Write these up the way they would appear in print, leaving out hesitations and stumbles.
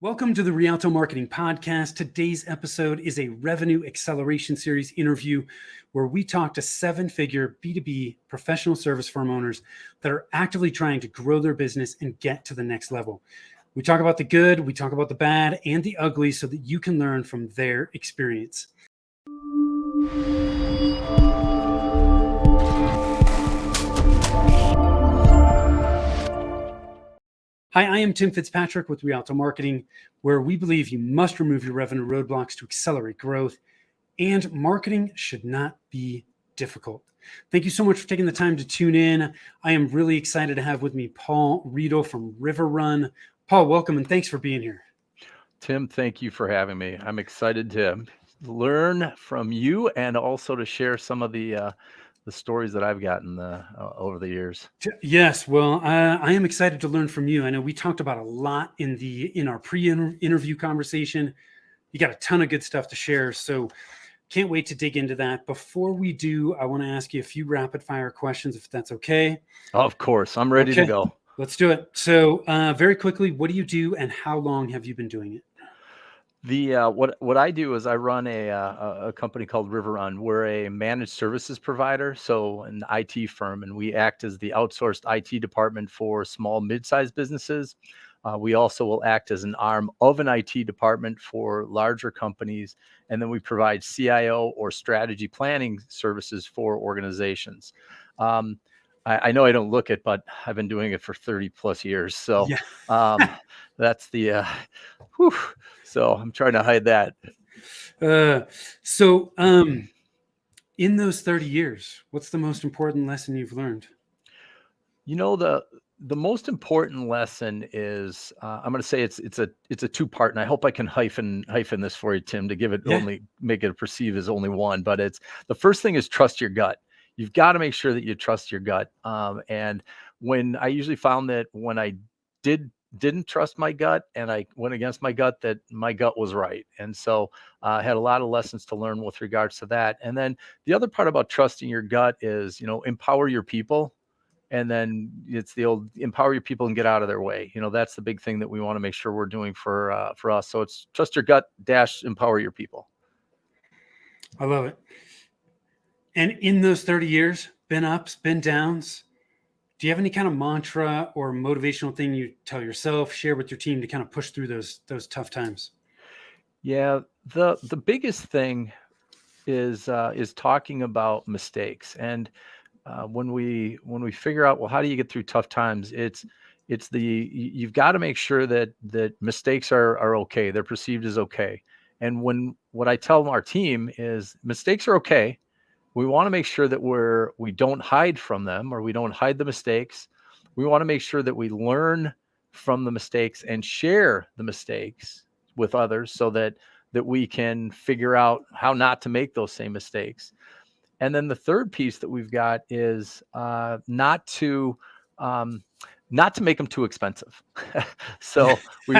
Welcome to the Rialto Marketing Podcast. Today's episode is a revenue acceleration series interview where we talk to seven-figure B2B professional service firm owners that are actively trying to grow their business and get to the next level. We talk about the good, we talk about the bad, and the ugly so that you can learn from their experience. Hi, I am Tim Fitzpatrick with Rialto Marketing, where we believe you must remove your revenue roadblocks to accelerate growth, and marketing should not be difficult. Thank you so much for taking the time to tune in. I am really excited to have with me Paul Riedel from River Run. Paul, welcome and thanks for being here. Tim, thank you for having me. I'm excited to learn from you and also to share some of the stories that I've gotten over the years. Yes, well, I am excited to learn from you. I know we talked about a lot in our pre-interview conversation. You got a ton of good stuff to share, so can't wait to dig into that. Before we do, I want to ask you a few rapid fire questions, if that's okay. Of course, I'm ready to go. Let's do it. So, very quickly, what do you do, and how long have you been doing it? What I do is I run a company called River Run. We're a managed services provider, so an IT firm, and we act as the outsourced IT department for small, mid-sized businesses. We also will act as an arm of an IT department for larger companies, and then we provide CIO or strategy planning services for organizations. I know I don't look it, but I've been doing it for 30 plus years. So that's the, so I'm trying to hide that. In those 30 years, what's the most important lesson you've learned? You know, the most important lesson is, I'm going to say it's a two-part, and I hope I can hyphen this for you, Tim, to give it only make it perceive as only one. But it's the first thing is trust your gut. You've got to make sure that you trust your gut. And when I usually found that when I didn't trust my gut and I went against my gut, that my gut was right. And so I had a lot of lessons to learn with regards to that. And then the other part about trusting your gut is, empower your people. And then it's the old empower your people and get out of their way. That's the big thing that we want to make sure we're doing for us. So it's trust your gut - empower your people. I love it. And in those 30 years, been ups, been downs, do you have any kind of mantra or motivational thing you tell yourself, share with your team to kind of push through those tough times? Yeah, the biggest thing is talking about mistakes. And when we figure out, well, how do you get through tough times? You've got to make sure that mistakes are okay. They're perceived as okay. And what I tell our team is mistakes are okay. We want to make sure that we don't hide from them, or we don't hide the mistakes. We want to make sure that we learn from the mistakes and share the mistakes with others so that we can figure out how not to make those same mistakes. And then the third piece that we've got is not to make them too expensive. So we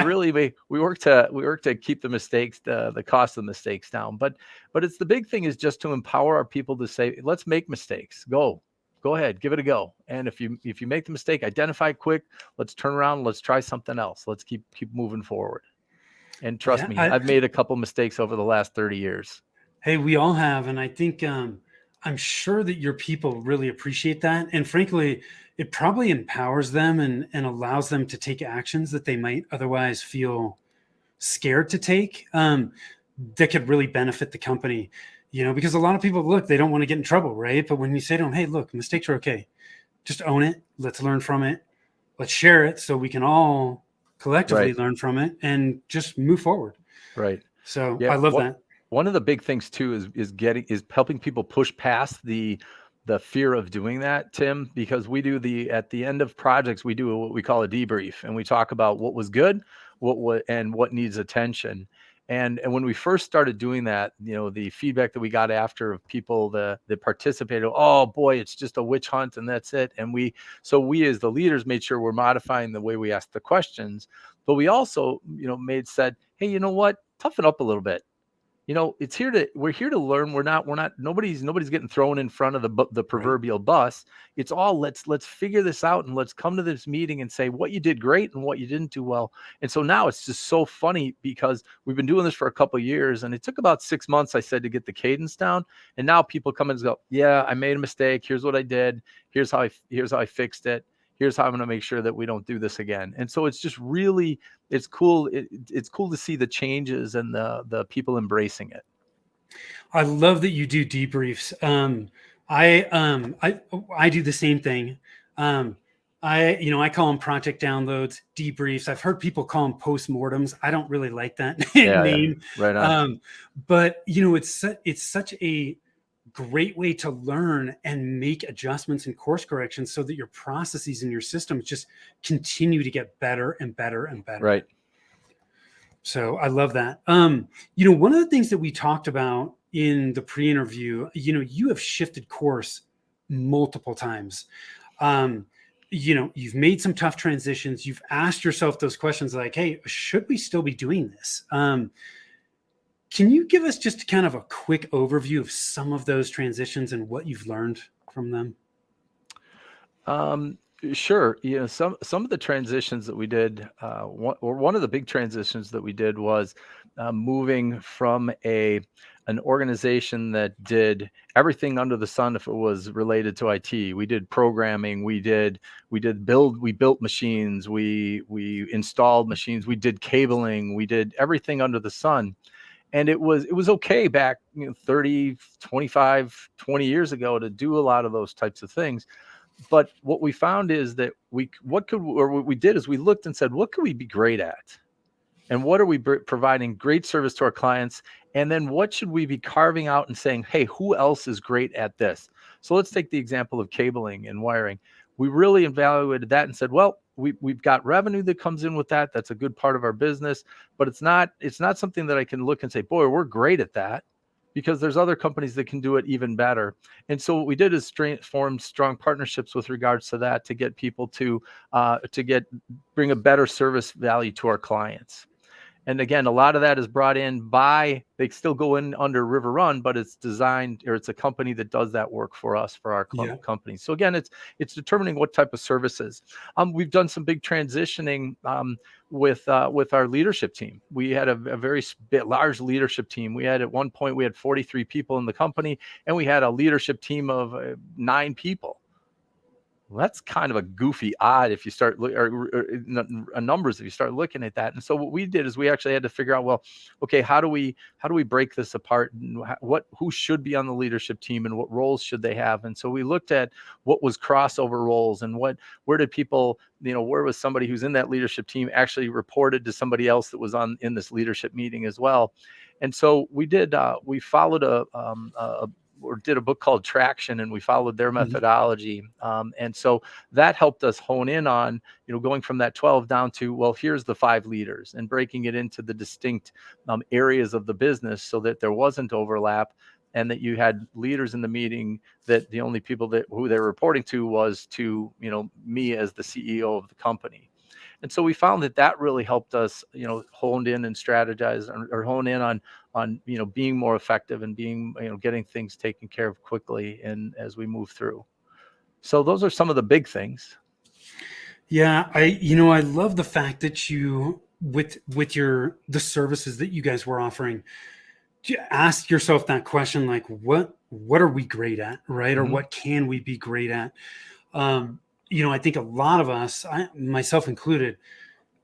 work to keep the mistakes, the cost of the mistakes down. But it's the big thing is just to empower our people to say, let's make mistakes. Go ahead, give it a go. And if you make the mistake, identify it quick. Let's turn around. Let's try something else. Let's keep moving forward. And trust me, I've made a couple mistakes over the last 30 years. Hey, we all have. And I think I'm sure that your people really appreciate that. And frankly, it probably empowers them and allows them to take actions that they might otherwise feel scared to take that could really benefit the company, because a lot of people, they don't want to get in trouble, right? But when you say to them, hey, look, mistakes are okay. Just own it. Let's learn from it. Let's share it so we can all collectively learn from it and just move forward. Right. So I love that. One of the big things too is helping people push past the fear of doing that, Tim, because we do at the end of projects, we do what we call a debrief, and we talk about what was good, and what needs attention. And when we first started doing that, the feedback that we got after of people that participated, oh boy, it's just a witch hunt and that's it. And we as the leaders made sure we're modifying the way we ask the questions, but we also, said, hey, you know what, toughen up a little bit. we're here to learn. Nobody's getting thrown in front of the Right. proverbial bus. It's all, let's figure this out, and let's come to this meeting and say what you did great and what you didn't do well. And so now it's just so funny because we've been doing this for a couple of years, and it took about 6 months, I said, to get the cadence down. And now people come in and go, yeah, I made a mistake. Here's what I did. Here's how I fixed it. Here's how I'm going to make sure that we don't do this again. And so it's just really, it's cool. It's cool to see the changes and the people embracing it. I love that you do debriefs. I do the same thing. I call them project downloads, debriefs. I've heard people call them postmortems. I don't really like that name. Right on. But it's such a great way to learn and make adjustments and course corrections so that your processes and your systems just continue to get better and better and better. Right. So I love that. One of the things that we talked about in the pre-interview, you have shifted course multiple times. You've made some tough transitions. You've asked yourself those questions like, hey, should we still be doing this? Can you give us just kind of a quick overview of some of those transitions and what you've learned from them? Sure. Some of the transitions that we did, one of the big transitions that we did was moving from an organization that did everything under the sun. If it was related to IT, we did programming, we built machines, we installed machines, we did cabling, we did everything under the sun. And it was okay back 30, 25, 20 years ago to do a lot of those types of things. But what we found is that we did is we looked and said, what could we be great at? And what are we providing great service to our clients? And then what should we be carving out and saying, hey, who else is great at this? So let's take the example of cabling and wiring. We really evaluated that and said, well, we've got revenue that comes in with that. That's a good part of our business, but it's not something that I can look and say, boy, we're great at that, because there's other companies that can do it even better. And so what we did is form strong partnerships with regards to that, to get people to bring a better service value to our clients. And again, a lot of that is brought in by, they still go in under River Run, but it's designed, or it's a company that does that work for us, for our company. So again, it's determining what type of services. We've done some big transitioning with our leadership team. We had a very large leadership team. At one point, we had 43 people in the company, and we had a leadership team of 9 people. Well, that's kind of a goofy odd if you start numbers, if you start looking at that. And so what we did is we actually had to figure out, well, okay, how do we break this apart, and who should be on the leadership team and what roles should they have? And so we looked at what was crossover roles, and where did people, where was somebody who's in that leadership team actually reported to somebody else that was in this leadership meeting as well. And so we followed or did a book called Traction, and we followed their methodology. And so that helped us hone in on, going from that 12 down to, well, here's the 5 leaders, and breaking it into the distinct areas of the business so that there wasn't overlap, and that you had leaders in the meeting that the only people who they're reporting to was to, me as the CEO of the company. And so we found that really helped us, honed in and strategize, or hone in on being more effective and being, getting things taken care of quickly and as we move through. So those are some of the big things. Yeah, I love the fact that you, with the services that you guys were offering, ask yourself that question, like, what are we great at, right? Or what can we be great at? I think a lot of us, myself included,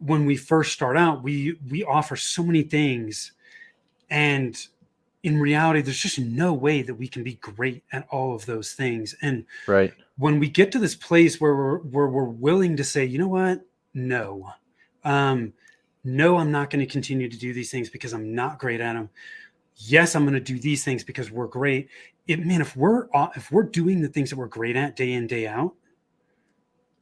when we first start out, we offer so many things, and in reality, there's just no way that we can be great at all of those things. And right, when we get to this place where we're willing to say, you know what, no, I'm not going to continue to do these things because I'm not great at them. Yes, I'm going to do these things because we're great. If we're doing the things that we're great at day in, day out,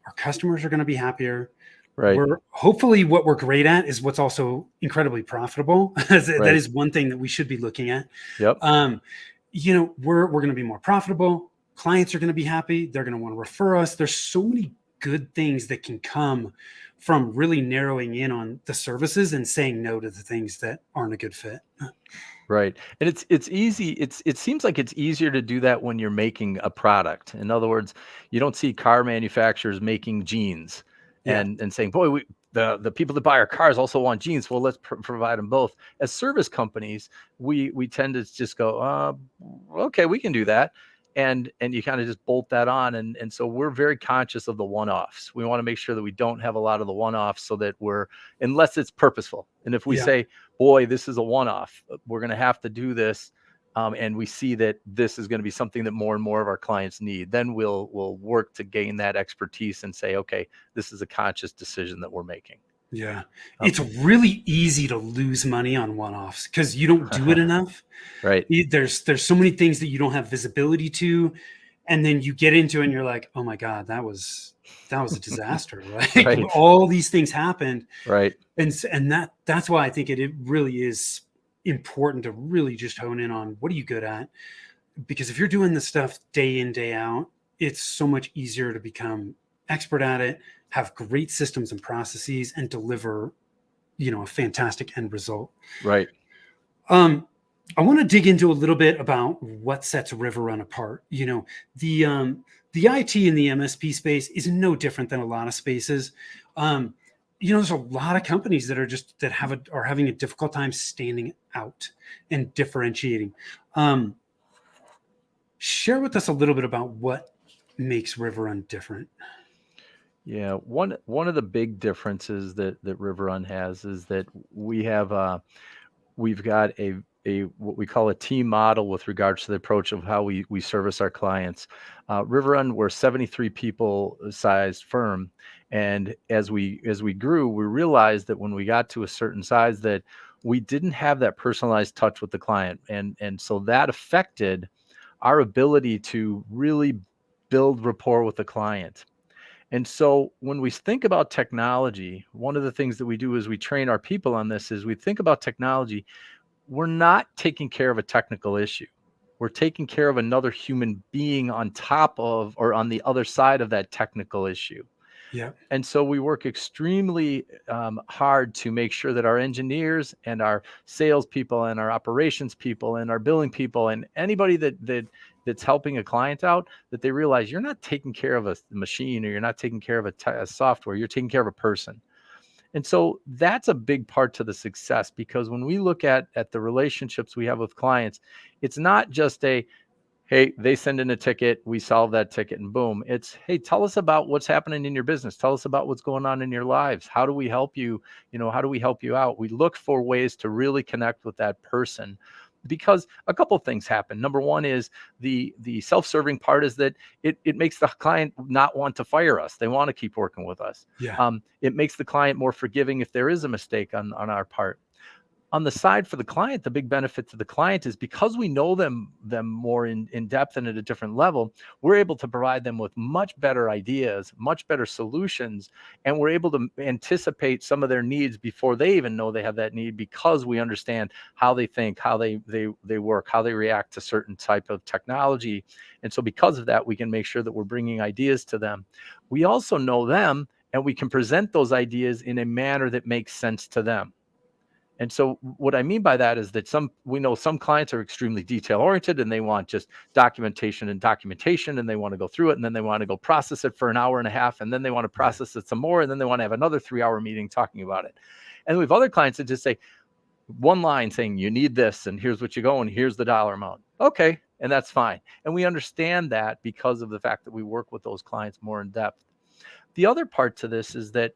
our customers are going to be happier. Right. Hopefully what we're great at is what's also incredibly profitable. That is one thing that we should be looking at. Yep. We're going to be more profitable. Clients are going to be happy. They're going to want to refer us. There's so many good things that can come from really narrowing in on the services and saying no to the things that aren't a good fit. Right. And it's easy. It seems like it's easier to do that when you're making a product. In other words, you don't see car manufacturers making jeans Yeah. and saying, "Boy, the people that buy our cars also want jeans. Well, let's provide them both." As service companies, we tend to just go, "Okay, we can do that." And you kind of just bolt that on. And so we're very conscious of the one-offs. We want to make sure that we don't have a lot of the one-offs so that unless it's purposeful. And if we Yeah. say, boy, this is a one-off, we're going to have to do this, and we see that this is going to be something that more and more of our clients need, then we'll work to gain that expertise and say, okay, this is a conscious decision that we're making. Yeah. It's really easy to lose money on one-offs because you don't do it enough. Right. There's so many things that you don't have visibility to. And then you get into it and you're like, oh my God, that was a disaster. Like Right. all these things happened. Right. And that's why I think it really is important to really just hone in on what are you good at? Because if you're doing this stuff day in, day out, it's so much easier to become expert at it, have great systems and processes, and deliver, a fantastic end result. Right. I want to dig into a little bit about what sets Riverrun apart. The IT and the MSP space is no different than a lot of spaces. There's a lot of companies that are having a difficult time standing out and differentiating. Share with us a little bit about what makes Riverrun different. Yeah, one of the big differences that Riverrun has is that we've got a what we call a team model with regards to the approach of how we service our clients. Riverrun, we're a 73 people sized firm, and as we grew, we realized that when we got to a certain size that we didn't have that personalized touch with the client, and so that affected our ability to really build rapport with the client. And so when we think about technology, one of the things that we do is we train our people on this is we think about technology. We're not taking care of a technical issue. We're taking care of another human being on top of or on the other side of that technical issue. Yeah. And so we work extremely hard to make sure that our engineers and our salespeople and our operations people and our billing people and anybody that's helping a client out, that they realize you're not taking care of a machine or you're not taking care of a software, you're taking care of a person. And so that's a big part to the success, because when we look at the relationships we have with clients, it's not just hey, they send in a ticket, we solve that ticket, and boom. It's, hey, tell us about what's happening in your business. Tell us about what's going on in your lives. How do we help you? How do we help you out? We look for ways to really connect with that person, because a couple of things happen. Number one is the self-serving part is that it makes the client not want to fire us. They want to keep working with us. Yeah. It makes the client more forgiving if there is a mistake on our part. On the side for the client, the big benefit to the client is because we know them more in depth and at a different level, we're able to provide them with much better ideas, much better solutions, and we're able to anticipate some of their needs before they even know they have that need, because we understand how they think, how they work, how they react to certain type of technology. And so because of that, we can make sure that we're bringing ideas to them. We also know them, and we can present those ideas in a manner that makes sense to them. And so what I mean by that is that we know some clients are extremely detail oriented and they want just documentation and they want to go through it, and then they want to go process it for an hour and a half, and then they want to process it some more, and then they want to have another 3-hour meeting talking about it. And we have other clients that just say one line saying, you need this, and here's what you go, and here's the dollar amount. Okay. And that's fine. And we understand that because of the fact that we work with those clients more in depth. The other part to this is that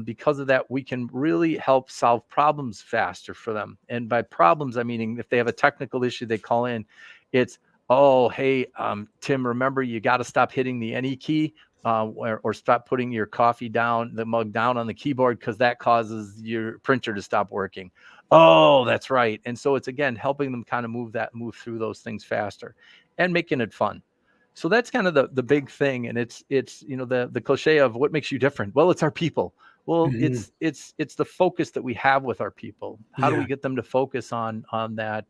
because of that, we can really help solve problems faster for them. And by problems, I mean, if they have a technical issue, they call in, it's, oh, hey, Tim, remember, you got to stop hitting the NE key or stop putting your the mug down on the keyboard, because that causes your printer to stop working. Oh, that's right. And so it's, again, helping them kind of move through those things faster and making it fun. So that's kind of the big thing. And it's the cliche of what makes you different. Well, it's our people. Well, Mhm. it's the focus that we have with our people. How do we get them to focus on that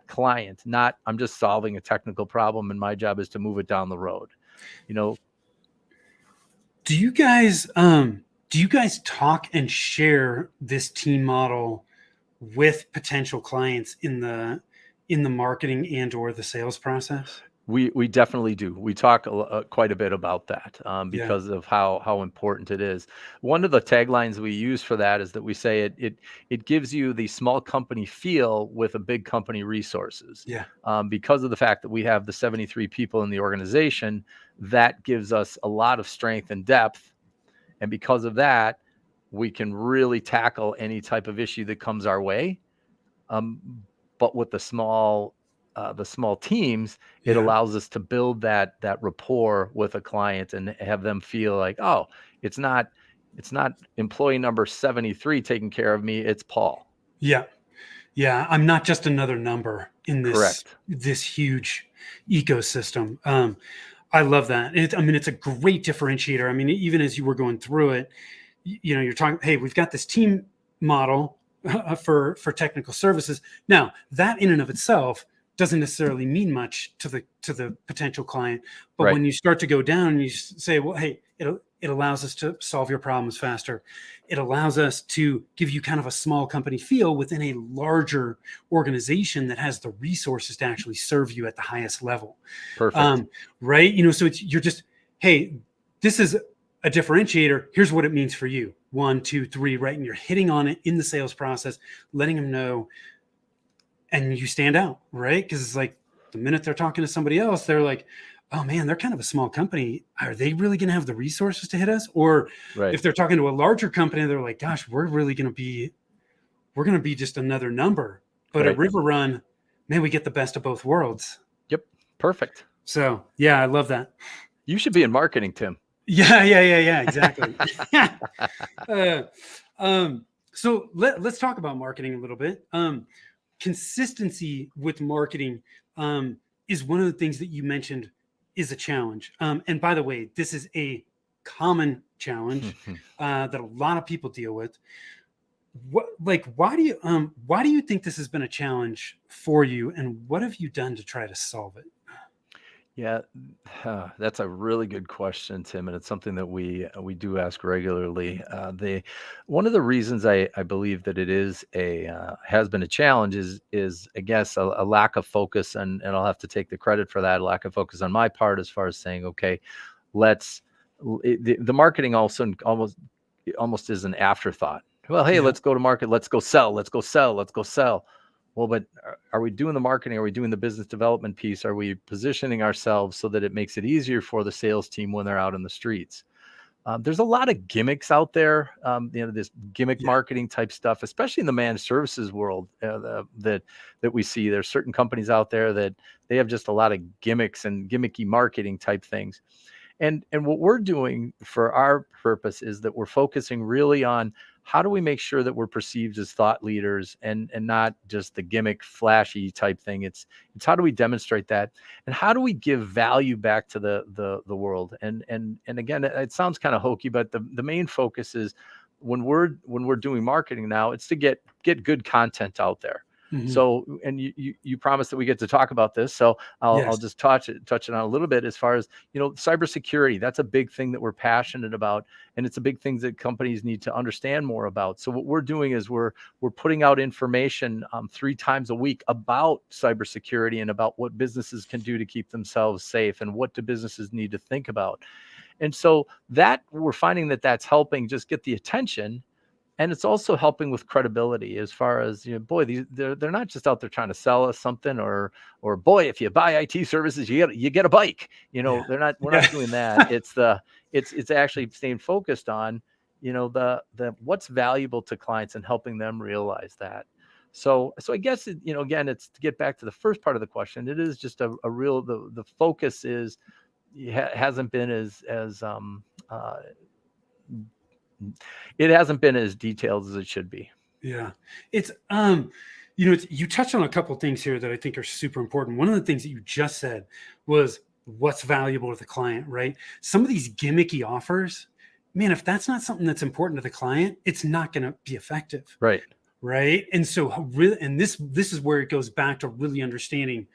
client? Not, I'm just solving a technical problem and my job is to move it down the road. Do you guys talk and share this team model with potential clients in the marketing and or the sales process? We definitely do. We talk quite a bit about that Yeah. because of how important it is. One of the taglines we use for that is that we say it gives you the small company feel with a big company resources. Yeah. Because of the fact that we have the 73 people in the organization, that gives us a lot of strength and depth. And because of that, we can really tackle any type of issue that comes our way. Um, but with the small teams, it Yeah. allows us to build that rapport with a client and have them feel like, oh, it's not it's not employee number 73 taking care of me, it's Paul. Yeah. Yeah. I'm not just another number in Correct. this huge ecosystem. I love that. I mean, it's a great differentiator. I mean, even as you were going through it, you're talking, hey, we've got this team model for technical services. Now, that in and of itself doesn't necessarily mean much to the potential client, but Right. when you start to go down and you say, well, hey, it allows us to solve your problems faster. It allows us to give you kind of a small company feel within a larger organization that has the resources to actually serve you at the highest level. Perfect. um, right? So you're just, hey, this is a differentiator. Here's what it means for you. 1, 2, 3, right? And you're hitting on it in the sales process, letting them know, and you stand out, right? Because it's like the minute they're talking to somebody else, they're like, oh man, they're kind of a small company. Are they really going to have the resources to hit us? Or Right. if they're talking to a larger company, they're like, gosh, we're going to be just another number. But at Right. River Run, man, we get the best of both worlds. Yep. Perfect. So yeah, I love that. You should be in marketing, Tim. Yeah, exactly. uh, so let's talk about marketing a little bit. Consistency with marketing is one of the things that you mentioned is a challenge. And by the way, this is a common challenge that a lot of people deal with. Why do you think this has been a challenge for you, and what have you done to try to solve it? Yeah, that's a really good question, Tim, and it's something that we do ask regularly. The One of the reasons I believe that it is a has been a challenge is I guess a lack of focus, and I'll have to take the credit for that, a lack of focus on my part as far as saying, okay, let's the marketing also almost is an afterthought. Well, hey, Yeah, let's go to market, let's go sell, let's go sell, let's go sell. Well, but are we doing the marketing? Are we doing the business development piece? Are we positioning ourselves so that it makes it easier for the sales team when they're out in the streets? There's a lot of gimmicks out there, this gimmick yeah, marketing type stuff, especially in the managed services world that we see. There's certain companies out there that they have just a lot of gimmicks and gimmicky marketing type things. And what we're doing for our purpose is that we're focusing really on how do we make sure that we're perceived as thought leaders and not just the gimmick flashy type thing. It's how do we demonstrate that, and how do we give value back to the world. And again, it sounds kind of hokey, but the main focus is when we're doing marketing now, it's to get good content out there. hmm So, and you promised that we get to talk about this, so I'll yes, just touch it on a little bit as far as, cybersecurity. That's a big thing that we're passionate about, and it's a big thing that companies need to understand more about. So what we're doing is we're putting out information 3 times a week about cybersecurity and about what businesses can do to keep themselves safe and what do businesses need to think about. And so that we're finding that that's helping just get the attention, and it's also helping with credibility as far as, boy, they're not just out there trying to sell us something, or boy, if you buy IT services, you get a bike. yeah, We're yeah, not doing that. It's actually staying focused on, the what's valuable to clients and helping them realize that. So I guess again, it's to get back to the first part of the question. It is just a real the focus is hasn't been it hasn't been as detailed as it should be. yeah. It's you touched on a couple of things here that I think are super important. One of the things that you just said was what's valuable to the client, right? Some of these gimmicky offers, man, if that's not something that's important to the client, it's not going to be effective, Right. right? And so really, and this is where it goes back to really understanding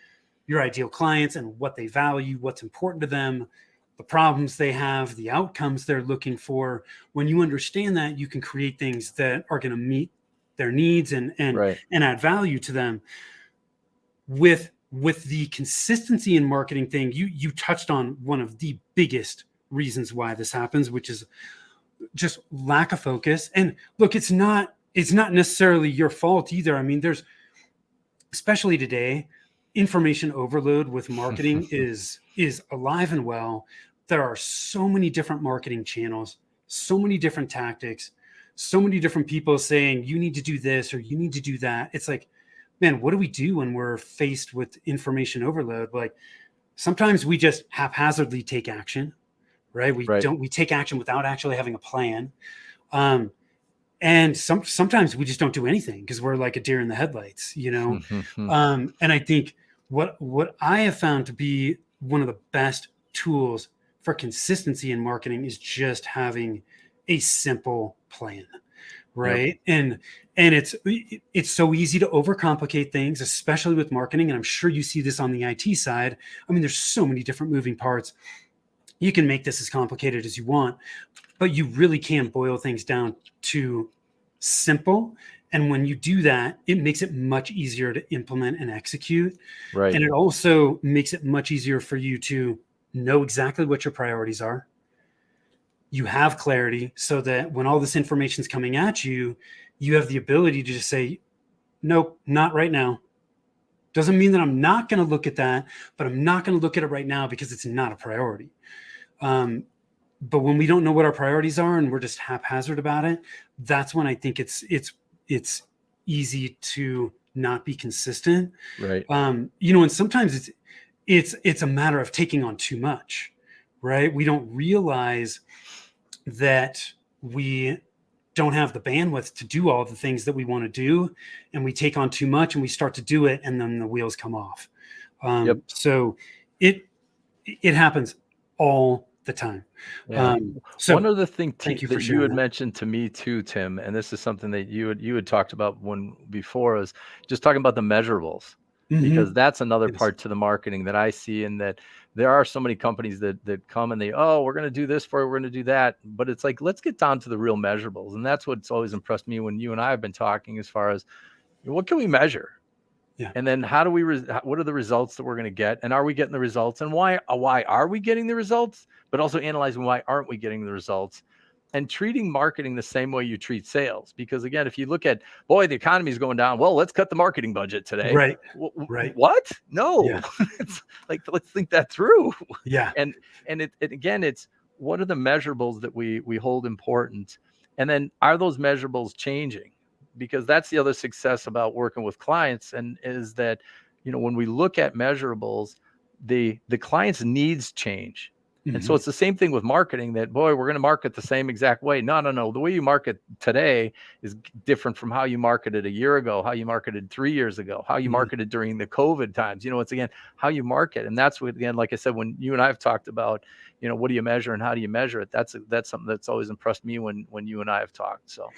your ideal clients and what they value, what's important to them. the problems they have, the outcomes they're looking for. When you understand that, you can create things that are going to meet their needs and Right. add value to them. With the consistency in marketing thing, you touched on one of the biggest reasons why this happens, which is just lack of focus. And look, it's not necessarily your fault either. I mean, there's, especially today, information overload with marketing is alive and well. There are so many different marketing channels, so many different tactics, so many different people saying you need to do this or you need to do that. It's like, man, what do we do when we're faced with information overload? Like, sometimes we just haphazardly take action, right? We take action without actually having a plan. And sometimes we just don't do anything because we're like a deer in the headlights, you know? And I think what I have found to be one of the best tools for consistency in marketing is just having a simple plan, right? Yep. And it's so easy to overcomplicate things, especially with marketing. And I'm sure you see this on the IT side. I mean, there's so many different moving parts. You can make this as complicated as you want, but you really can boil things down to simple. And when you do that, it makes it much easier to implement and execute. Right. And it also makes it much easier for you to know exactly what your priorities are. You have clarity so that when all this information is coming at you, you have the ability to just say, nope, not right now. Doesn't mean that I'm not going to look at that, but I'm not going to look at it right now because it's not a priority. But when we don't know what our priorities are and we're just haphazard about it, that's when I think it's easy to not be consistent. Right. You know, and sometimes it's a matter of taking on too much, right? We don't realize that we don't have the bandwidth to do all the things that we want to do, and we take on too much and we start to do it and then the wheels come off. So it happens all the time. Yeah. So one other thing thank you that for you sharing had that. mentioned to me too, Tim, and this is something that you had talked about before, is just talking about the measurables, because that's another Yes. part to the marketing that I see, and that there are so many companies that come and we're going to do this for you, we're going to do that, but it's like, let's get down to the real measurables. And that's what's always impressed me when you and I have been talking, as far as what can we measure? Yeah. And then how do we, what are the results that we're going to get? And are we getting the results? And why are we getting the results? But also analyzing why aren't we getting the results? And treating marketing the same way you treat sales. Because again, if you look at, boy, the economy is going down, well, let's cut the marketing budget today. Right. What? No. Yeah. It's like, let's think that through. Yeah. And again, it's what are the measurables that we hold important? And then are those measurables changing? Because that's the other success about working with clients, and is that, you know, when we look at measurables, the client's needs change. And so it's the same thing with marketing, that, boy, we're going to market the same exact way. No. The way you market today is different from how you marketed a year ago, how you marketed 3 years ago, how you marketed during the COVID times. You know, it's, again, how you market. And that's what, again, like I said, when you and I have talked about, you know, what do you measure and how do you measure it? That's something that's always impressed me when you and I have talked. So.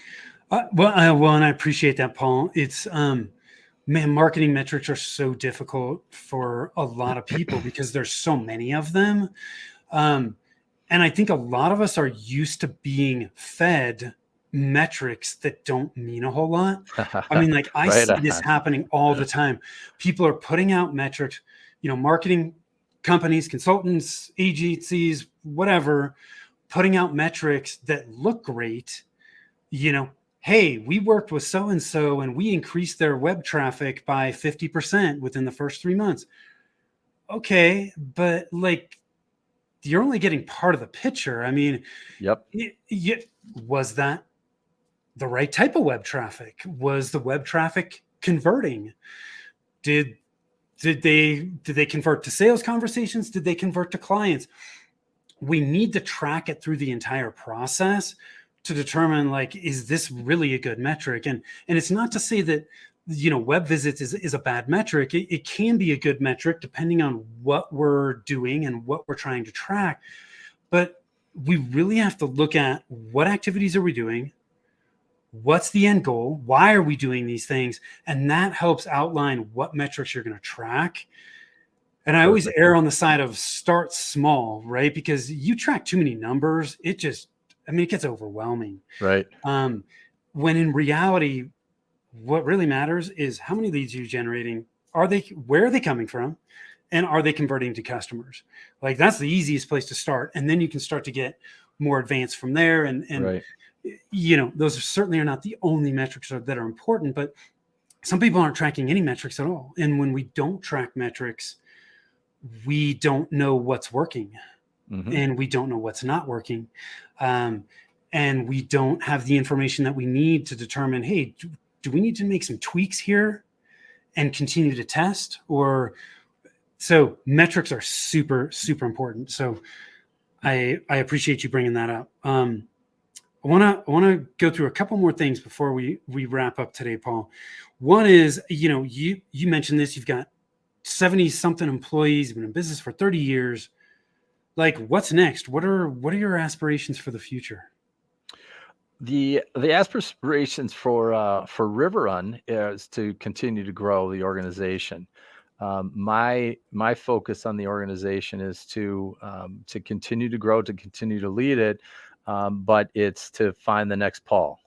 Well, and I appreciate that, Paul. It's, man, marketing metrics are so difficult for a lot of people because there's so many of them. And I think a lot of us are used to being fed metrics that don't mean a whole lot. I mean, like, I see this happening all the time. People are putting out metrics, you know, marketing companies, consultants, agencies, whatever, putting out metrics that look great. You know, hey, we worked with so-and-so and we increased their web traffic by 50% within the first 3 months. Okay, but like, you're only getting part of the picture. I mean, was that the right type of web traffic? Was the web traffic converting? Did they convert to sales conversations? Did they convert to clients? We need to track it through the entire process to determine, like, is this really a good metric? And it's not to say that, you know, web visits is a bad metric. It can be a good metric depending on what we're doing and what we're trying to track. But we really have to look at what activities are we doing? What's the end goal? Why are we doing these things? And that helps outline what metrics you're going to track. And I always Perfect. err on the side of start small, right? Because you track too many numbers, it gets overwhelming. Right. When in reality, what really matters is how many leads you're generating. Where are they coming from? And are they converting to customers? Like, that's the easiest place to start. And then you can start to get more advanced from there. And Right. those certainly are not the only metrics that are important, but some people aren't tracking any metrics at all. And when we don't track metrics, we don't know what's working, Mm-hmm. and we don't know what's not working. And we don't have the information that we need to determine, hey, do we need to make some tweaks here and continue to test? So metrics are super, super important. So I appreciate you bringing that up. I want to go through a couple more things before we wrap up today, Paul. One is, you mentioned this. You've got 70 something employees. You've been in business for 30 years. Like, what's next? What are your aspirations for the future? The aspirations for River Run is to continue to grow the organization. My focus on the organization is to continue to grow, to continue to lead it, but it's to find the next Paul.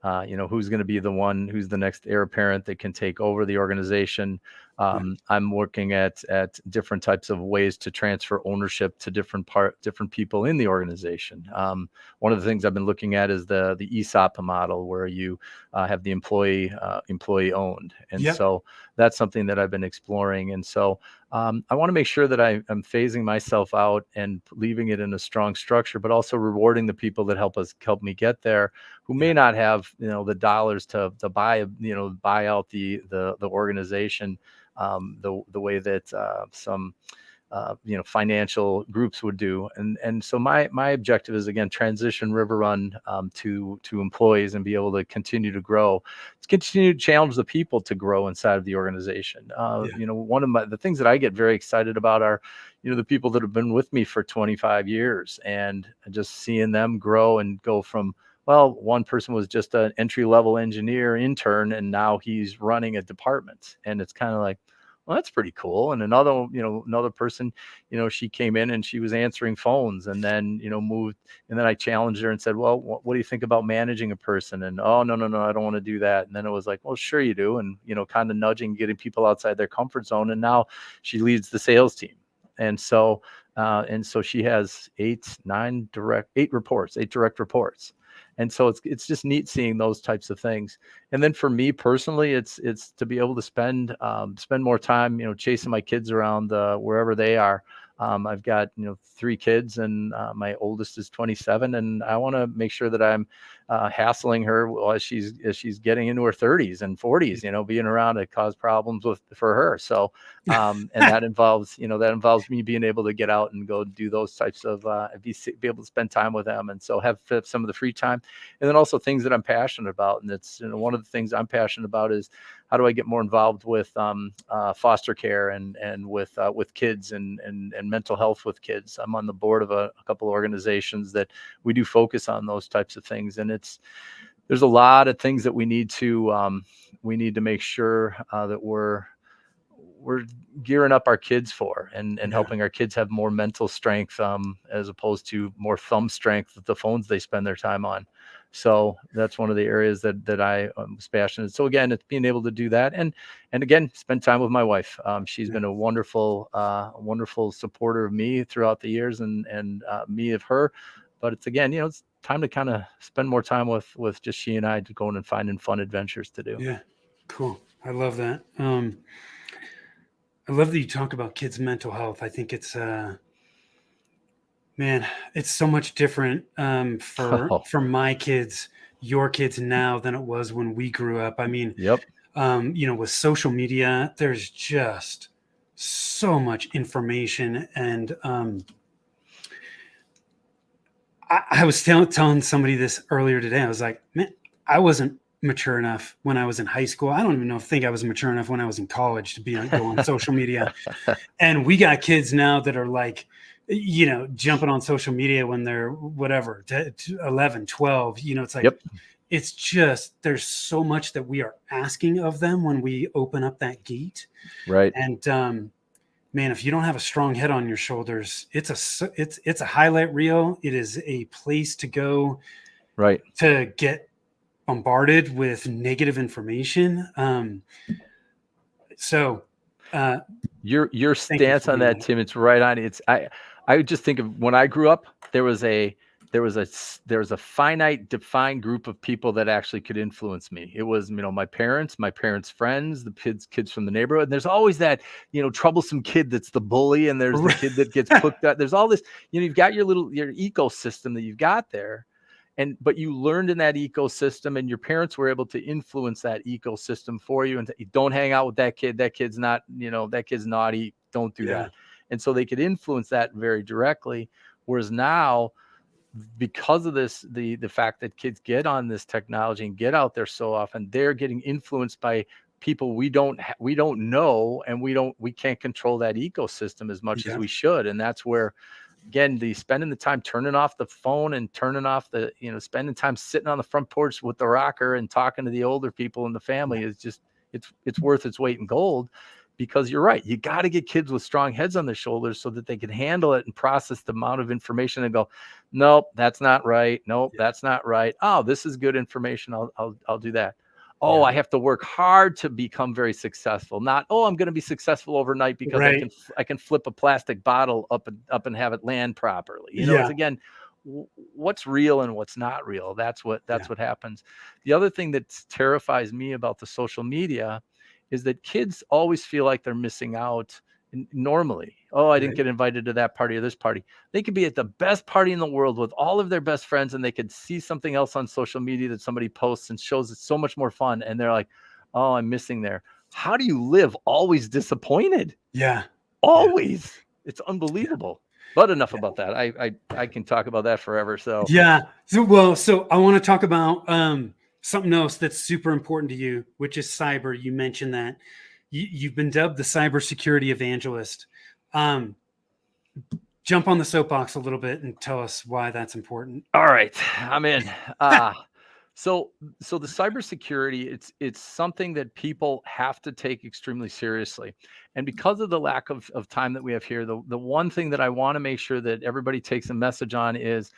Who's going to be who's the next heir apparent that can take over the organization. I'm working at different types of ways to transfer ownership to different people in the organization. One of the things I've been looking at is the ESOP model, where you have the employee owned. And Yep. so that's something that I've been exploring. And so I want to make sure that I'm phasing myself out and leaving it in a strong structure, but also rewarding the people that help me get there, who may not have the dollars to buy out the organization the way that some financial groups would do. And so my objective is, again, transition River Run to employees and be able to continue to grow. It's continue to challenge the people to grow inside of the organization. One of the things that I get very excited about are, the people that have been with me for 25 years, and just seeing them grow and go from, well, one person was just an entry-level engineer intern, and now he's running a department. And it's kind of like, well, that's pretty cool. And another person, she came in and she was answering phones, and then, moved. And then I challenged her and said, well, what do you think about managing a person? And, oh, no, I don't want to do that. And then it was like, well, sure you do. And, kind of nudging, getting people outside their comfort zone. And now she leads the sales team. And so she has eight direct reports. And so it's just neat seeing those types of things. And then for me personally, it's to be able to spend more time, chasing my kids around wherever they are. I've got 3 kids, and my oldest is 27, and I want to make sure that I'm hassling her as she's getting into her 30s and 40s, being around to cause problems for her. So and that involves me being able to get out and go do those types of be able to spend time with them, and so have some of the free time. And then also things that I'm passionate about. And it's, one of the things I'm passionate about is, how do I get more involved with foster care and with kids and mental health with kids. I'm on the board of a couple of organizations that we do focus on those types of things. And there's a lot of things that we need to make sure that we're gearing up our kids for, and helping our kids have more mental strength, as opposed to more thumb strength with the phones they spend their time on. So that's one of the areas that I was passionate. So again, it's being able to do that, and again, spend time with my wife. She's been a wonderful supporter of me throughout the years, and me of her. But it's, again, it's time to kind of spend more time with just she and I, to going and finding fun adventures to do. Yeah, cool. I love that. I love that you talk about kids' mental health. I think it's man, it's so much different for my kids, your kids now, than it was when we grew up. I mean, Yep. With social media, there's just so much information. And I was telling somebody this earlier today. I was like, man, I wasn't mature enough when I was in high school. I don't even think I was mature enough when I was in college to go on social media. And we got kids now that are like, jumping on social media when they're whatever, 11, 12, it's like, Yep. It's just, there's so much that we are asking of them when we open up that gate. Right. And man, if you don't have a strong head on your shoulders, it's a highlight reel. It is a place to go Right. to get bombarded with negative information. So Your thank you stance for on doing that, that. Tim, it's right on. I would just think of when I grew up, there was a finite defined group of people that actually could influence me. It was, my parents' friends, the kids from the neighborhood. And there's always that, troublesome kid that's the bully, and there's the kid that gets cooked at. There's all this, you've got your ecosystem that you've got there. But you learned in that ecosystem, and your parents were able to influence that ecosystem for you. And don't hang out with that kid. That kid's not, that kid's naughty. Don't do Yeah. that. And so they could influence that very directly. Whereas now, because of this, the fact that kids get on this technology and get out there so often, they're getting influenced by people we don't know, and we can't control that ecosystem as much as Yeah. we should. And that's where, again, the spending the time turning off the phone and turning off the, spending time sitting on the front porch with the rocker and talking to the older people in the family is just, it's worth its weight in gold. Because you're right, you got to get kids with strong heads on their shoulders so that they can handle it and process the amount of information and go, nope, that's not right. Nope, that's not right. Oh, this is good information. I'll do that. Oh, Yeah. I have to work hard to become very successful. Not, oh, I'm going to be successful overnight because Right. I can flip a plastic bottle up and have it land properly. It's, again, what's real and what's not real. That's what happens. The other thing that terrifies me about the social media is that kids always feel like they're missing out normally. Oh, I didn't Right. get invited to that party or this party. They could be at the best party in the world with all of their best friends, and they could see something else on social media that somebody posts and shows it's so much more fun. And they're like, oh, I'm missing there. How do you live always disappointed? Yeah. Always. It's Yeah. unbelievable. But enough about that. I can talk about that forever. So Yeah. So I want to talk about something else that's super important to you, which is cyber. You mentioned that you've been dubbed the cybersecurity evangelist. Jump on the soapbox a little bit and tell us why that's important. all right, I'm in. So the cybersecurity, it's something that people have to take extremely seriously. And because of the lack of time that we have here, the one thing that I want to make sure that everybody takes a message on is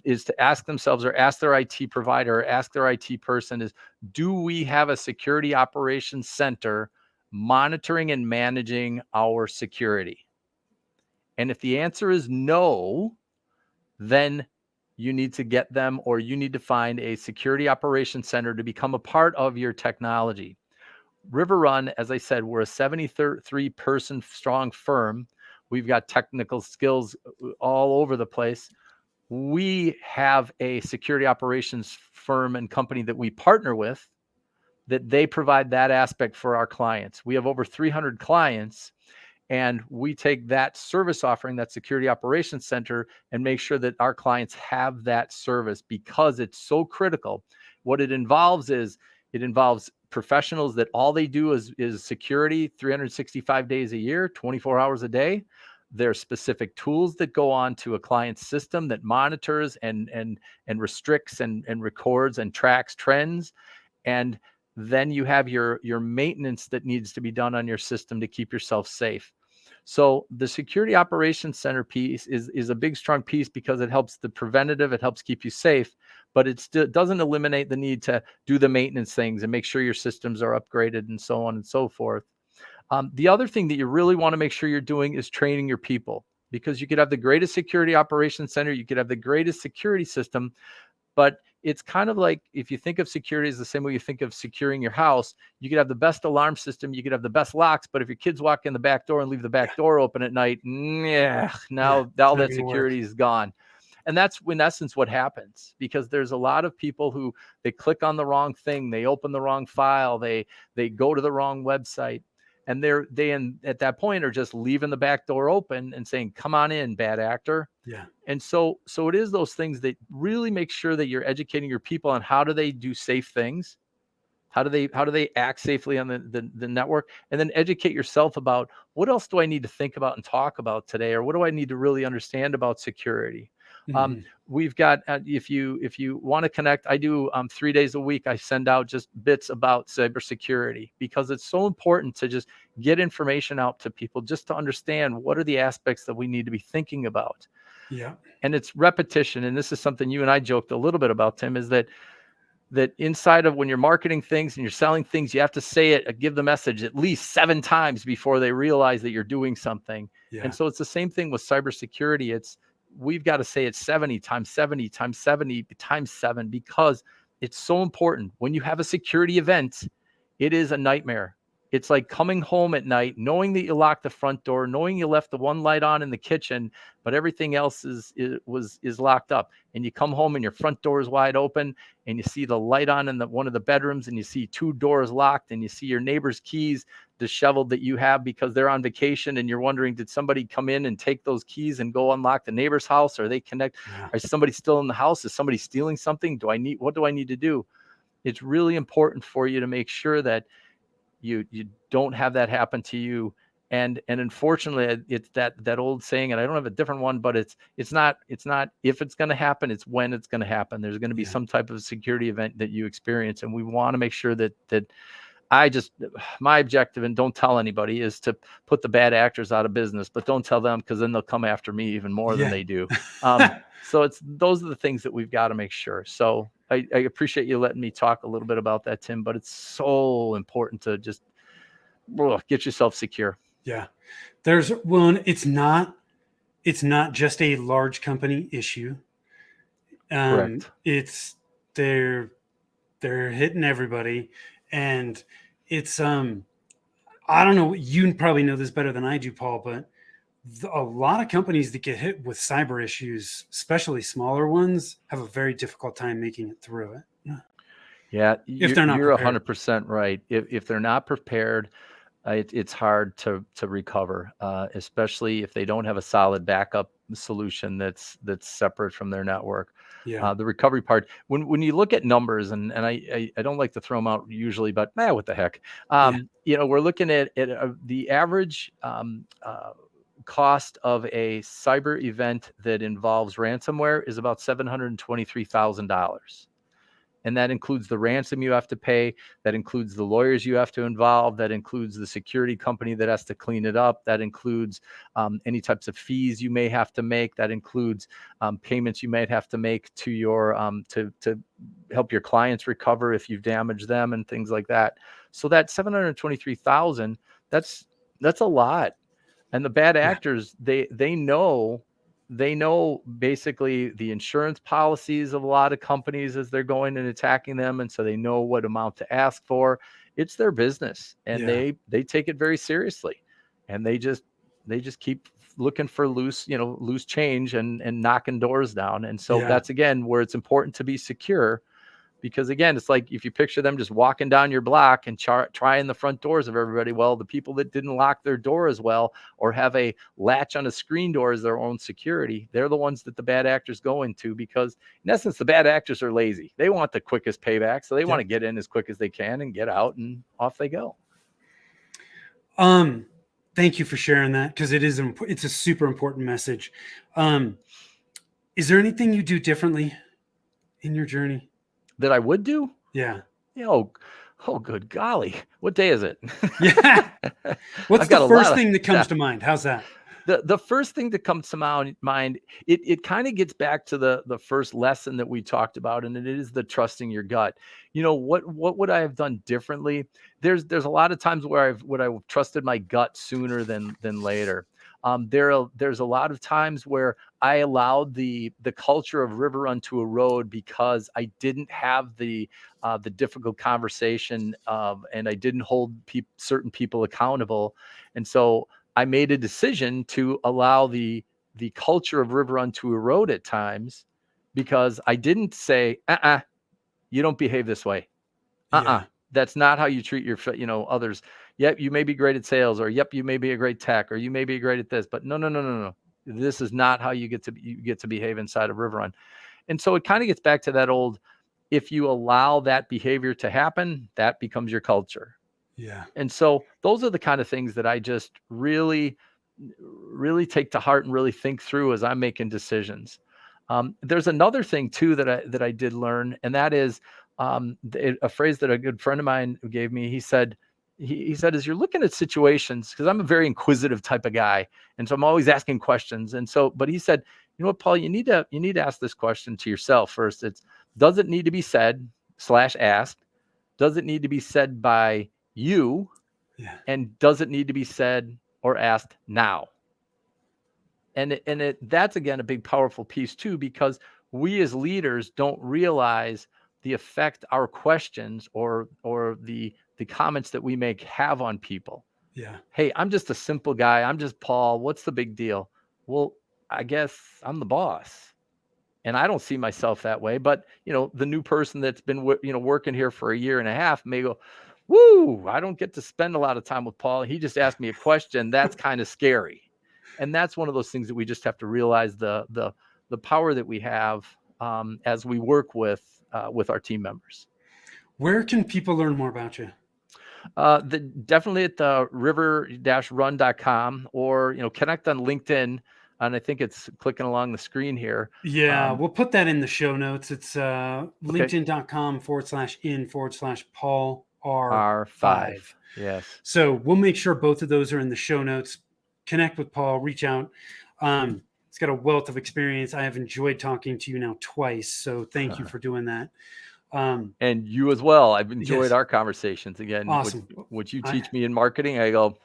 to ask themselves, or ask their IT provider, or ask their IT person, is, do we have a security operations center monitoring and managing our security? And if the answer is no, then you need to get them, or you need to find a security operations center to become a part of your technology. River Run, as I said, we're a 73 person strong firm. We've got technical skills all over the place. We have a security operations firm and company that we partner with, that they provide that aspect for our clients. We have over 300 clients, and we take that service offering, that security operations center, and make sure that our clients have that service, because it's so critical. What it involves is, it involves professionals that all they do is security 365 days a year, 24 hours a day. There's specific tools that go on to a client's system that monitors and restricts and records and tracks trends. And then you have your maintenance that needs to be done on your system to keep yourself safe. So the security operations center piece is a big, strong piece, because it helps the preventative, it helps keep you safe, but it still doesn't eliminate the need to do the maintenance things and make sure your systems are upgraded and so on and so forth. The other thing that you really want to make sure you're doing is training your people, because you could have the greatest security operations center, you could have the greatest security system, but it's kind of like, if you think of security as the same way you think of securing your house, you could have the best alarm system, you could have the best locks, but if your kids walk in the back door and leave the back door open at night, now all that security is gone. And that's in essence what happens, because there's a lot of people who, they click on the wrong thing, they open the wrong file, they go to the wrong website, and at that point are just leaving the back door open and saying, come on in, bad actor. Yeah. And so it is those things that really make sure that you're educating your people on how do they do safe things, how do they act safely on the network, and then educate yourself about, what else do I need to think about and talk about today, or what do I need to really understand about security? Mhm. We've got, if you want to connect, I do 3 days a week. I send out just bits about cybersecurity because it's so important to just get information out to people just to understand what are the aspects that we need to be thinking about. Yeah. And it's repetition. And this is something you and I joked a little bit about, Tim, is that inside of when you're marketing things and you're selling things, you have to say it, give the message at least 7 times before they realize that you're doing something. And Yeah. so it's the same thing with cybersecurity. We've got to say it 70 times 70 times 70 times 7 because it's so important. When you have a security event, it is a nightmare. It's like coming home at night, knowing that you locked the front door, knowing you left the one light on in the kitchen, but everything else is locked up. And you come home and your front door is wide open, and you see the light on in one of the bedrooms, and you see 2 doors locked, and you see your neighbor's keys disheveled that you have because they're on vacation, and you're wondering, did somebody come in and take those keys and go unlock the neighbor's house? Are they connect? Yeah. Is somebody still in the house? Is somebody stealing something? What do I need to do? It's really important for you to make sure that you don't have that happen to you. And unfortunately, it's that old saying, and I don't have a different one, but it's not if it's going to happen, it's when it's going to happen. There's going to be Yeah. some type of security event that you experience, and we want to make sure that my objective, and don't tell anybody, is to put the bad actors out of business, but don't tell them because then they'll come after me even more than Yeah. they do. So those are the things that we've got to make sure. So I appreciate you letting me talk a little bit about that, Tim, but it's so important to just get yourself secure. Yeah. There's one, it's not just a large company issue. Correct. It's they're hitting everybody. And it's I don't know, you probably know this better than I do, Paul, but a lot of companies that get hit with cyber issues, especially smaller ones, have a very difficult time making it through it. Yeah, If they're not you're prepared. 100% right. If they're not prepared, it's hard to recover, especially if they don't have a solid backup solution that's separate from their network. Yeah. The recovery part, when you look at numbers, and I don't like to throw them out usually, but what the heck, Yeah. we're looking at the average cost of a cyber event that involves ransomware is about $723,000. And that includes the ransom you have to pay. That includes the lawyers you have to involve. That includes the security company that has to clean it up. That includes any types of fees you may have to make. That includes payments you might have to make to your to help your clients recover if you've damaged them and things like that. So that $723,000, that's a lot. And the bad Yeah. actors, they know basically the insurance policies of a lot of companies as they're going and attacking them, and so they know what amount to ask for. It's their business, and Yeah. they take it very seriously, and they just keep looking for loose change and knocking doors down. And so Yeah. that's again where it's important to be secure. Because again, it's like if you picture them just walking down your block and trying the front doors of everybody. Well, the people that didn't lock their door as well or have a latch on a screen door as their own security, they're the ones that the bad actors go into, because in essence, the bad actors are lazy. They want the quickest payback. So they want to get in as quick as they can and get out, and off they go. Thank you for sharing that, because it's a super important message. Is there anything you do differently in your journey that I would do? Yeah. Oh, good golly. What day is it? Yeah. What's the first thing that comes to mind? How's that? The first thing that comes to mind, it kind of gets back to the first lesson that we talked about, and it is the trusting your gut. What would I have done differently? There's a lot of times where I've trusted my gut sooner than later. There's a lot of times where I allowed the culture of river run to erode because I didn't have the difficult conversation, and I didn't hold certain people accountable, and so I made a decision to allow the culture of river run to erode at times, because I didn't say, you don't behave this way. Yeah. That's not how you treat your, others. Yep, you may be great at sales, or yep, you may be a great tech, or you may be great at this, but no. This is not how you get to behave inside of river run. And so it kind of gets back to that old, if you allow that behavior to happen, that becomes your culture. Yeah. And so those are the kind of things that I just really take to heart and really think through as I'm making decisions. There's another thing too that I did learn, and that is a phrase that a good friend of mine gave me. He said, as you're looking at situations, because I'm a very inquisitive type of guy, and so I'm always asking questions. And so, but he said, you know what, Paul, you need to ask this question to yourself first. It's, does it need to be said / asked? Does it need to be said by you? Yeah. And does it need to be said or asked now? And that's again a big powerful piece too, because we as leaders don't realize the effect our questions or the comments that we make have on people. Yeah. Hey, I'm just a simple guy. I'm just Paul. What's the big deal? Well, I guess I'm the boss. And I don't see myself that way. But, the new person that's been, working here for a year and a half may go, woo, I don't get to spend a lot of time with Paul. He just asked me a question. That's kind of scary. And that's one of those things that we just have to realize the power that we have as we work with our team members. Where can people learn more about you? Definitely at the river-run.com, or connect on LinkedIn, and I think it's clicking along the screen here. Yeah, we'll put that in the show notes. It's linkedin.com/in/Paul R5. Yes. So we'll make sure both of those are in the show notes. Connect with Paul, reach out. He's got a wealth of experience. I have enjoyed talking to you now twice, so thank you for doing that. And you as well. I've enjoyed our conversations again. Awesome. What you teach me in marketing, I go,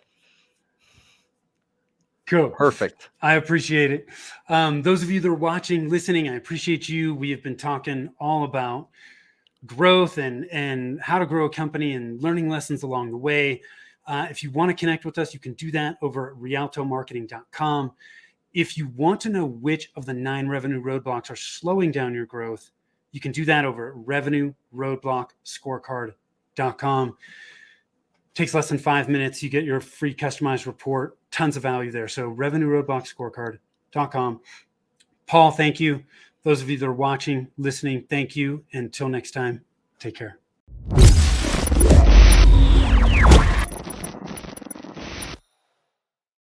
cool. Perfect. I appreciate it. Those of you that are watching, listening, I appreciate you. We have been talking all about growth and how to grow a company and learning lessons along the way. If you want to connect with us, you can do that over at rialtomarketing.com. If you want to know which of the 9 revenue roadblocks are slowing down your growth, you can do that over at revenueroadblockscorecard.com. Takes less than 5 minutes. You get your free customized report. Tons of value there. So revenueroadblockscorecard.com. Paul, thank you. Those of you that are watching, listening, thank you. Until next time, take care.